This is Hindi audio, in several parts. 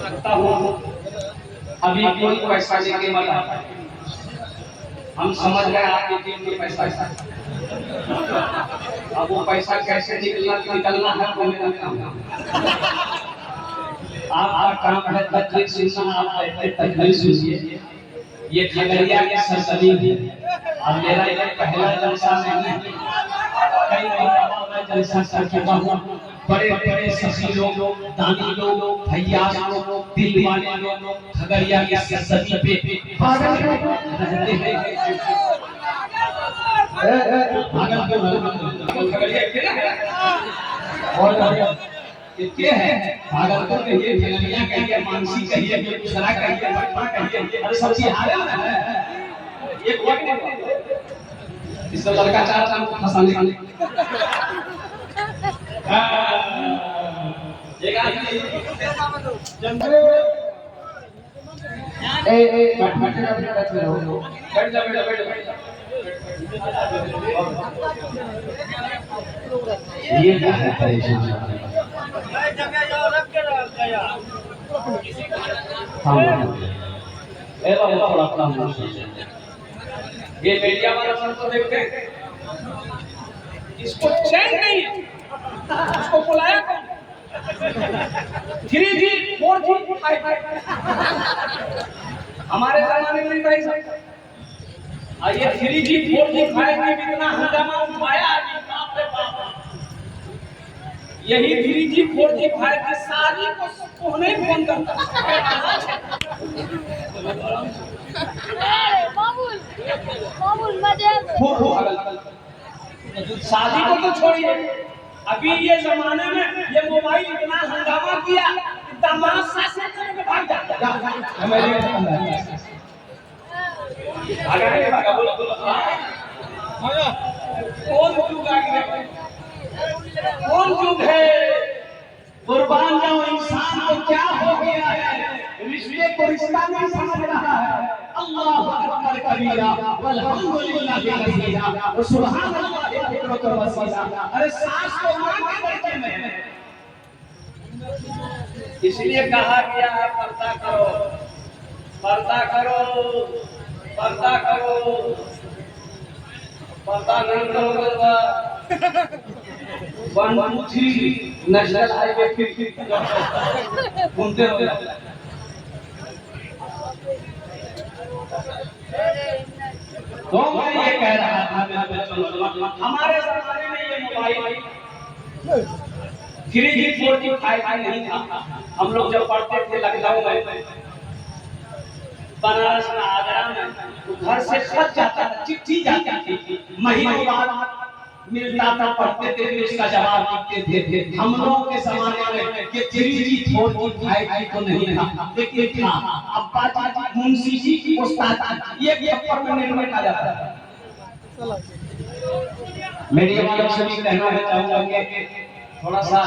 सकता हूँ अभी कोई पैसा लेके मत आए। हम समझ गए आपके टीम में पैसा है। अब वो पैसा कैसे निकलना है वो मेरा काम है। आपका काम है तकलीफ सुनना, आप कहते तकलीफ सुनिए। ये खगड़िया की सरजमीन है और मेरा ये पहला जलसा नहीं है। कई बार मैं जलसा कर चुका हूँ। बड़े बड़े सफी लोग, दानी लोग, भैया लोग, दिल वाले लोग खगड़िया की सरजमीन पे रहते हैं। क्या है भागलपुर के ये खगड़िया कहिए, मानसी कहिए, बेगूसराय कहिए, पटना कहिए, अरे सब बिहार है। एक वक्त इस लड़का चाहता हूँ फंसाने का। एक आदमी बैठ जा। ये क्या है परेशान? थोड़ा अपना ये मीडिया वाला सबको देखते हैं, इसको चैन नहीं, इसको बुलाया 3G 4G 5G हमारे जमाने में नहीं था। ये 3G 4G 5G इतना हंगामा उठाया, यही 3G 4G 5G सारी को नहीं फोन करता। शादी को तो छोड़िए, अभी ये जमाने में ये मोबाइल इतना हंगामा किया कि दामाद सास से भाग जाता कौन युग है? कुर्बान जाओ, इंसान को क्या हो गया है, रिश्ते को रिश्ता नहीं समझ रहा है। अल्लाहु अकबर कबीरा वल्हम्दुलिल्लाहि कसीरा व सुब्हानल्लाहि बुक्रतन व असीला। अरे सास को मां के दर्जे में है, इसलिए कहा गया है पर्दा करो, पर्दा करो, पर्दा करो। पर्दा नहीं करोगे 1 2 3 नेशनल हाईवे फिर घूमते हो। तो मैं ये कह रहा था, हमारे जमाने में ये मोबाइल 3G 4G 5G नहीं था। हम लोग जब पढ़ते थे लखनऊ में, बनारस में, आगरा में, तो घर से खत जाता था, चिट्ठी जाती थी, महीनों बाद मिलता था, पढ़ते थे, इसका जवाब लिखते थे। हम लोगों के जमाने में कि 3G 4G 5G तो नहीं था, लेकिन था अब्बा जी, मुंशी जी, उस्ताद ये पेपर में निर्मित आ जाता था। मेरे वालों से भी कहना चाहूंगा कि थोड़ा सा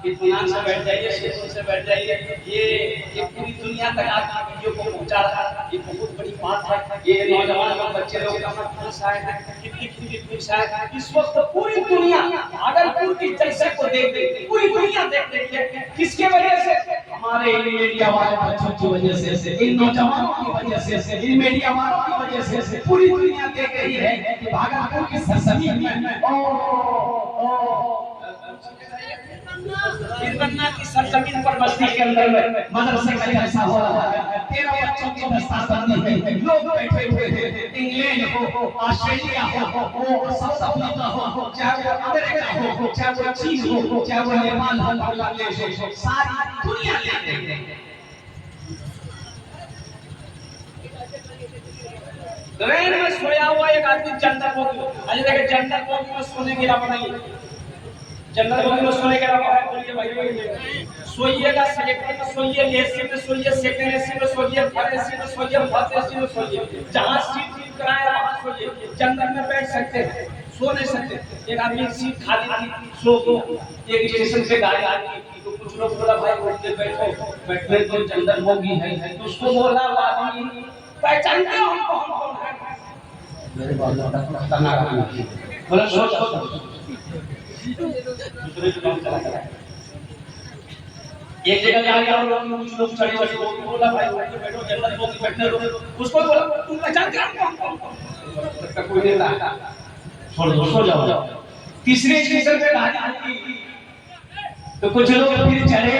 इत्मीनान से बैठ जाइए, सुकून से बैठ जाइए। ये पूरी दुनिया तक आज वीडियो को पहुंचा रहा है, ये बहुत बड़ी बात है। ये नौजवान लोग, बच्चे लोग खुश आए हैं, कितनी खुश है। इस वक्त पूरी दुनिया भागलपुर की जलसे को देख रही है, पूरी दुनिया देख रही है। किसके वजह से? हमारे इन मीडिया वाले बच्चों की वजह से, इन नौजवानों की वजह से, इन मीडिया वालों की वजह से पूरी दुनिया देख रही है कि भागलपुर की सरजमीन में पन्ना की सरजमीन पर बस्ती के अंदर में मदरसे का जलसा हो रहा है। 13 बच्चों की दस्तारबंदी है, लोग बैठे हुए हैं। इंग्लैंड हो, ऑस्ट्रेलिया हो, साउथ अफ्रीका हो, चाहे वो अमेरिका हो, चाहे वो चीन हो, चाहे वो नेपाल हो, बांग्लादेश हो, सारी दुनिया ले रही है। ट्रेन में सोया हुआ एक आदमी जनरल बोगी, अरे देखिए जनरल बोगी में सोने की राह बनाइए, जनरल बोगी में सोने के अलावा है, बोलिए भाई सोइएगा, सेलेक्टर में सोइए, एसी में सोइए, सेकंड एसी में सोइए, थर्ड एसी में सोइए, फोर्थ एसी में सोइए, जहां सीट बुक कराया वहां सोइए। जनरल में बैठ सकते हैं, सो नहीं सकते। एक आदमी सीट खाली थी, सो गो। एक स्टेशन पे गाड़ी आ गई तो कुछ लोग बोला भाई उठते बैठो, बैठने तो जनरल बोगी है, तो उसको बोला वो आदमी पहचानते हो हमको, हम कौन है? मेरे बाल खतरनाक आदमी बोला सोच दूसरे को चला गया। एक जगह जा रहा और कुछ लोग चढ़े चढ़े बोला भाई बैठो जन्नत को बैठने दो, उसको बोला तुम पहचान क्या कोई नहीं था, छोड़ दो सो जाओ। तीसरे स्टेशन पे गाड़ी रुकी तो कुछ लोग फिर चढ़े,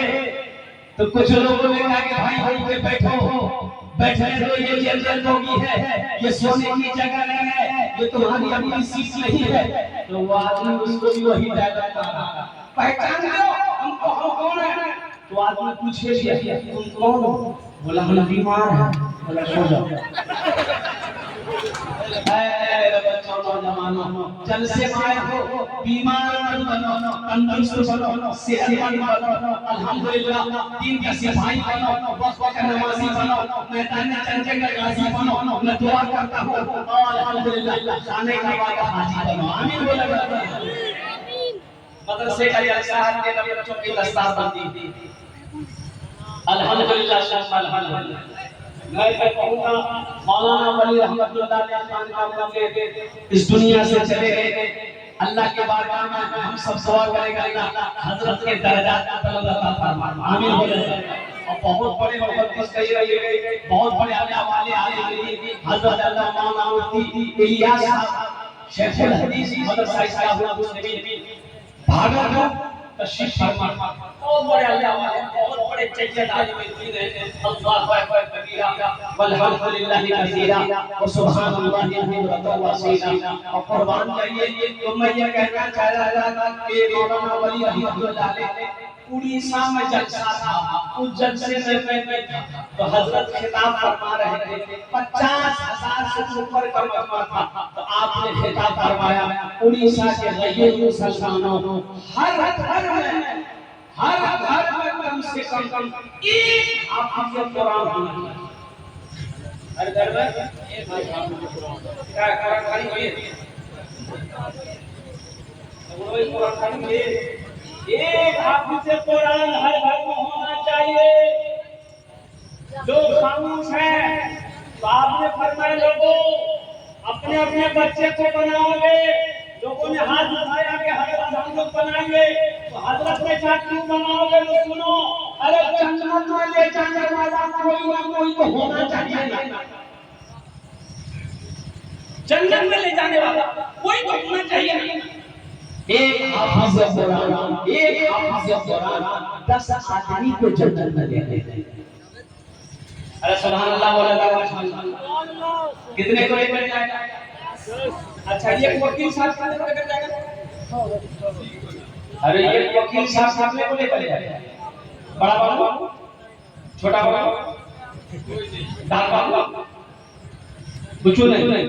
तो कुछ लोगों ने कहा कि भाई हम पे बैठो, बैठने दो, ये जनरल बोगी है, ये सोने की जगह नहीं है, ये तुम्हारी अपनी सीट नहीं है। तो वो आदमी उसको भी वही डायलॉग मारा, पहचान लो हमको, हम कौन है। तो आदमी पूछे लिया तुम कौन हो, बोला हम बीमार हैं, बोला सो जाओ। जल से आए हो, बीमार मत बनो, तंदुरुस्त बनो, सेहतमंद बनो, अल्हम्दुलिल्लाह दीन का सिपाही बनो, वक्त का नमाजी बनो, मैदान में जंग का गाजी बनो। मैं दुआ करता हूँ अल्हम्दुलिल्लाह खाने का वादा हाजी बनो, आमीन बोला। मदरसे का जलसा के बच्चों की दस्तार बंदी, अल्हम्दुलिल्लाह अल्हम्दुलिल्लाह। मैं कहूँगा मौलाना वली रहमतुल्लाह अलैह खान का मौके इस दुनिया से चले गए, अल्लाह के बारगाह में हम सब दुआ करेंगे अल्लाह हजरत के दर्जात को बुलंद अता फरमाए, आमीन बोले। और बहुत बड़े मुहद्दिस कहिए, बहुत बड़े अल्लाह वाले आलिम हजरत अल्लाह मौलाना मुफ्ती इलियास साहब शेखुल हदीस मदरसा इस्लाहुल मुस्लिमीन भागलपुर तशरीफ फरमा, बहुत बड़े अल्लाह वाले, बहुत बड़े सैयद आलिम दीन है। अल्लाहु अकबर कबीरा वल्हम्दुलिल्लाहि कसीरा व सुभानअल्लाहि बुक्रतन व असीला। और कुर्बान जाइए तो मैं ये कहना चाह रहा था कि मौलाना वली रहमतुल्लाह अलैह उड़ीसा में जलसा था, उस जलसे में मैं था तो हजरत खिताब फरमा रहे थे, 50,000 से ऊपर का मजमा था, तो आपने खिताब फरमाया उड़ीसा के गैर मुसलमानों हर घर में कम से कम एक हाफिज़ कुरान होना चाहिए। हर घर में एक क्या कुरान खाली हुई वही कुरान खाली हुई, एक हाफिज़ कुरान हर घर में होना चाहिए। लोग खामोश हैं, तो आपने फरमाया लोगों अपने अपने बच्चे को बनाओगे, लोगों ने हाथ उठाया कि हजरत हम लोग बनाएंगे, तो हजरत ने कहा क्यों बनाओगे, तो सुनो अरे जन्नत में ले जाने वाला कोई ना कोई तो होना चाहिए ना, जन्नत में ले जाने वाला कोई तो होना चाहिए ना। एक हाफिज़ कुरान 10 आदमी को जन्नत में ले गए। अरे सुभान अल्लाह बोला, कितने को लेकर जाएगा? अच्छा ये वकील साहब को लेकर जाएगा, अरे ये वकील साहब को लेकर जाएगा, बड़ा बड़ा छोटा बड़ा दाल बाबा कुछ नहीं,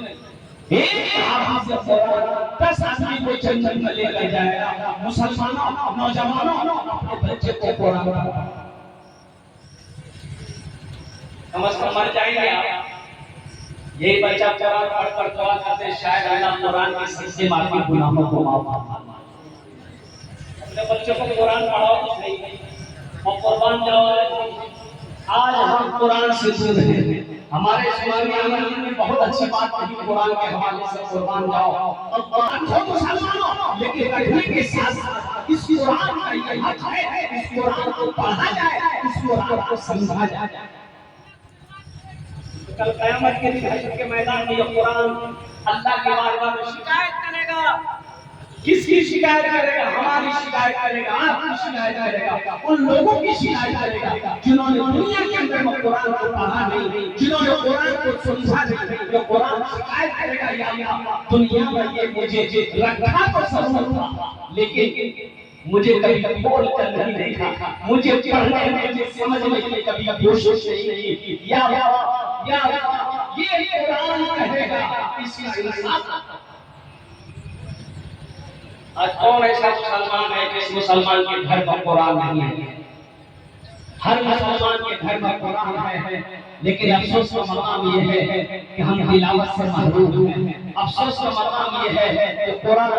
एक हाफिज़ कुरान 10 आदमी को जन्नत में लेकर जाएगा। मुसलमानों नौजवानों अपने बच्चे को कुरान समझकर मर जाएंगे आप, यही बच्चा कुरान पढ़कर दुआ करते शायद अल्लाह कुरान की सबसे माफी गुनाहों को माफ फरमाए। अपने बच्चों को कुरान पढ़ाओ तो सही और कुर्बान जाओ। आज हम कुरान से दूर हैं, हमारे इस्लामी अमल में बहुत अच्छी बात कही कुरान के हवाले से, कुर्बान जाओ और कुरान को मुसलमानों लेकिन रखने के साथ इस कुरान का ये हक है, इस कुरान को पढ़ा जाए, इस कुरान को समझा जाए। कल क़यामत के दिन हश्र के मैदान में ये कुरान अल्लाह के बारगाह में शिकायत करेगा। किसकी शिकायत करेगा? हमारी शिकायत करेगा, आपकी शिकायत करेगा, उन लोगों की शिकायत करेगा जिन्होंने दुनिया के अंदर कुरान को पढ़ा नहीं, जिन्होंने कुरान को समझा नहीं। जो कुरान शिकायत करेगा या अल्लाह दुनिया में ये मुझे रखा तो जरूर था, लेकिन मुझे कभी बोल कर नहीं देखा, मुझे पढ़ने में समझने की कभी कोशिश नहीं की। या ये कुरान कहेगा इसका इंसाफ। आज कौन ऐसा मुसलमान है जिस मुसलमान के घर में कुरान नहीं है? हर मुसलमान के घर में कुरान है, लेकिन अफसोस का मकाम ये है कि हम तिलावत से महरूम हैं। अफसोस का मकाम ये है कि कुरान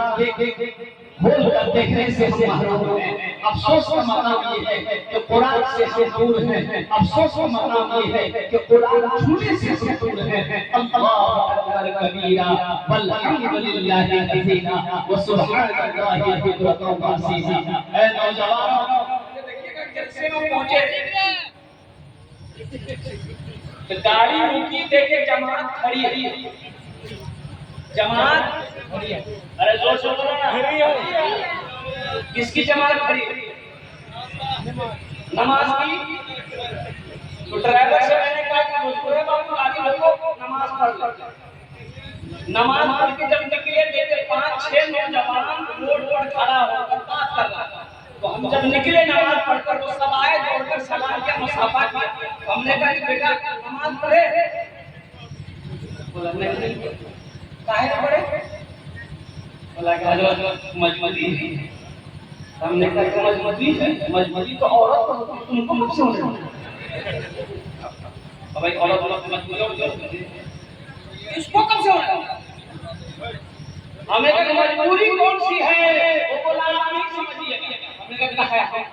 खोल कर देखने से हम महरूम हैं। अफसोस का मकाम ये है कि कुरान से हम दूर हैं। अफसोस का मकाम ये है कि कुरान छूने से हम दूर हैं। अल्लाहु अकबर कबीरा वल्हम्दुलिल्लाहि कसीरा व सुभानअल्लाहि बुक्रतन व असीला। ऐ नौजवानों, देखिएगा हिस्से में पहुंचे तो गाड़ी रुकी, देखे जमात खड़ी है। जमात खड़ी है, अरे जोर से बोलो ना, किसकी जमात खड़ी है? नमाज की। तो ड्राइवर से मैंने कहा कि मुझको बाबू आगे बढ़ो, नमाज पढ़ लो। नमाज पढ़ के जब निकले देखे 5-6 नौजवान रोड पर खड़ा होकर बात कर रहा था। तो हम जब निकले नमाज पढ़कर, वो सब आए दौड़कर सलाम किया, मुसाफा किया। हमने कहा कि बेटा नमाज पढ़े? बोला नहीं। काहे ना पढ़े? बोला कि हजरत मजबूरी है। हमने कहा कि मजबूरी है? मजबूरी तो औरत को होती है, तुमको कब से होने? भाई औरत मजबूरी इसको कब से होने? हमें कहा मजबूरी कौन सी है? वो बोला आप नहीं समझिए। हमने कहा है,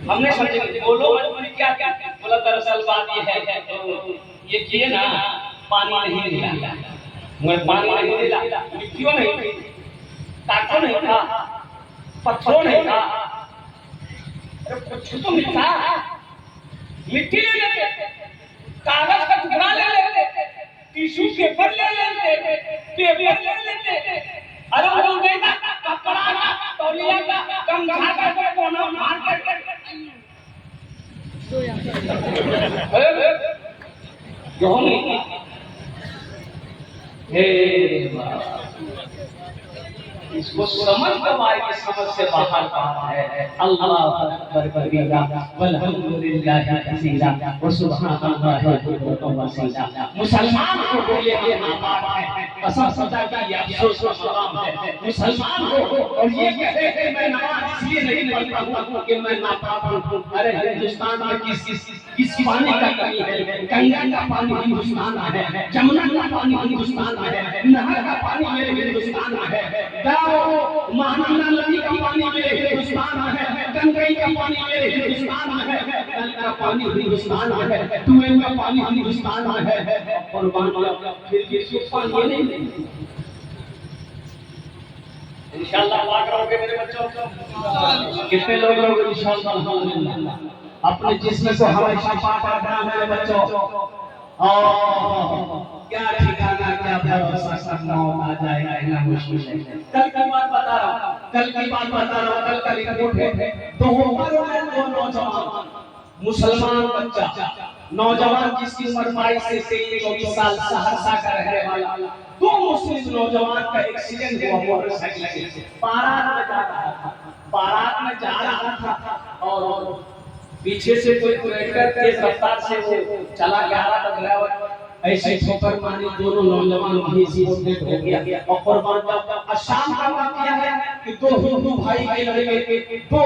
हमने समझे। बोलो मजबूरी क्या क्या? बोला दरअसल बात ये है, तो ये किए ना, पानी नहीं मिला, मैं पानी नहीं मिला, मिट्टियों नहीं थी, काठों नहीं था, पत्थरों नहीं था, कुछ तो मिलता, मिट्टी ले लेते, कागज का टुकड़ा ले लेते, टिश्यू पेपर ले लेते, पेपर ले लेते, अरे वो नहीं था, कपड़ा का, तौलिया का, गमछा का कोना मार करके क्यों नहीं? हे इसको समझ कब आएगी? समझ से बाहर बात है। अल्लाह अकबर कबीरा वल्हम्दुलिल्लाहि कसीरा व सुब्हानल्लाहि बुक्रतन व असीला। मुसलमान को बोले ये नापाक है, कसम खुदा की ये अफसोस का सलाम है। मुसलमान को और ये कहे कि मैं नमाज इसलिए नहीं पढ़ता हूं कि मैं नापाक हूं। अरे हिंदुस्तान में किस पानी का कमी है? गंगा का पानी हिंदुस्तान में है, जमुना का पानी हिंदुस्तान में है, नहर का पानी मेरे हिंदुस्तान में है, महानंदा नदी का पानी मेरे हिंदुस्तान में है, गंगई का पानी मेरे हिंदुस्तान में है, नल का पानी हिंदुस्तान में है, कुएं का पानी हिंदुस्तान में है। और फिर किसी पानी नहीं। इंशाअल्लाह पाक रहोगे मेरे बच्चों। कितने लोग रहोगे इंशाअल्लाह? अल्हम्दुलिल्लाह। अपने जिस्म को हमेशा पाक रखना मेरे बच्चों। और क्या ठिकाना, क्या भरोसा, सब मौत आ जाएगा, इतना मुश्किल है। कल की बात बता रहा हूँ, कल का रिपोर्ट है। दो उम्र में दो नौजवान, मुसलमान बच्चा, नौजवान जिसकी उम्र 22 से 23-24 साल, सहरसा का रहने वाला, दो मुस्लिम नौजवान का एक्सीडेंट हुआ मोटरसाइकिल से। बारात में जा रहा था और पीछे से कोई ट्रैक्टर तेज रफ्तार से वो चला के आ रहा था। ड्राइवर ऐसे ठोकर मारी, दोनों नौजवान वहीं स्पॉट डेड हो गया। और कुर्बान जाओ। शाम का वाकया है कि दो हिंदू भाई के लड़के, दो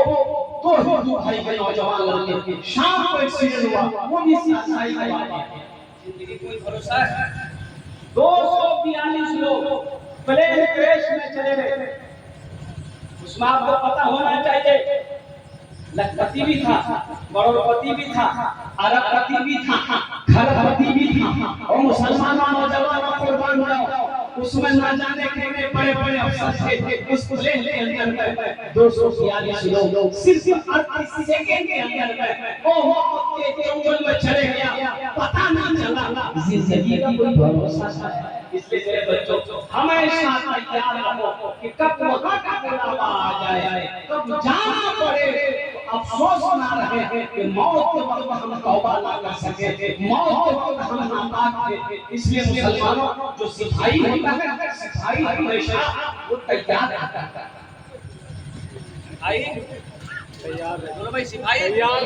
हिंदू भाई के नौजवान लड़के, शाम को एक्सीडेंट हुआ। वो भी सच्चाई का वाकया है, जिंदगी कोई भरोसा है। 242 लोग प्लेन क्रैश में चले गए। उसमें आपको पता होना चाहिए, लखपति भी था, करोड़पति भी था, अरबपति भी था, खरबपति भी था, और मुसलमान नौजवान कुर्बान हुआ। उसमें न जाने कितने बड़े अफसर थे। उस प्लेन के अंदर 242 लोग सिर्फ 38 सेकंड के अंदर के जंगल में चले गया, पता नहीं चला। जिंदगी का कोई भरोसा नहीं। इसलिए मेरे बच्चों हमेशा तैयार रहो कि कब वहां का बुलावा आ जाए, कब जाना पड़े तो अफसोस ना रहे कि मौत के वक्त हम तौबा ना कर सके, मौत के वक्त हम नापाक थे। इसलिए मुसलमानों जो सिपाही होता है, सिपाही हमेशा वो तैयार रहता है। तैयार है, बोलो भाई सिपाही तैयार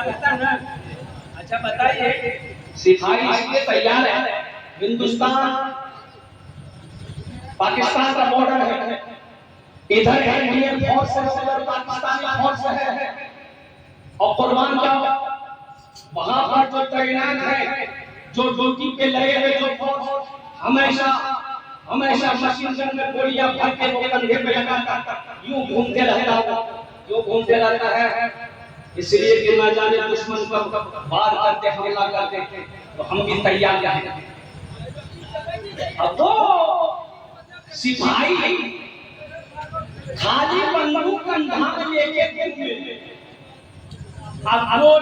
रहता है ना। अच्छा बताइए, सिपाही इसलिए तैयार है, हिंदुस्तान पाकिस्तान का बॉर्डर है, इधर इंडियन फोर्स है, उधर पाकिस्तानी फोर्स है। और कुर्बान जाओ, वहां पर जो तैनात है, जो ड्यूटी पे लगे हुए जो फोर्स, हमेशा मशीन गन में गोलियां भर के वो कंधे पे लगाकर यूं घूमते रहता है। इसलिए कि ना जाने दुश्मन कब वार करते, हमला करते, तो हम भी तैयार हैं। अब तो सिपाही खाली बंदूक कंधा में लेके घूमे। अब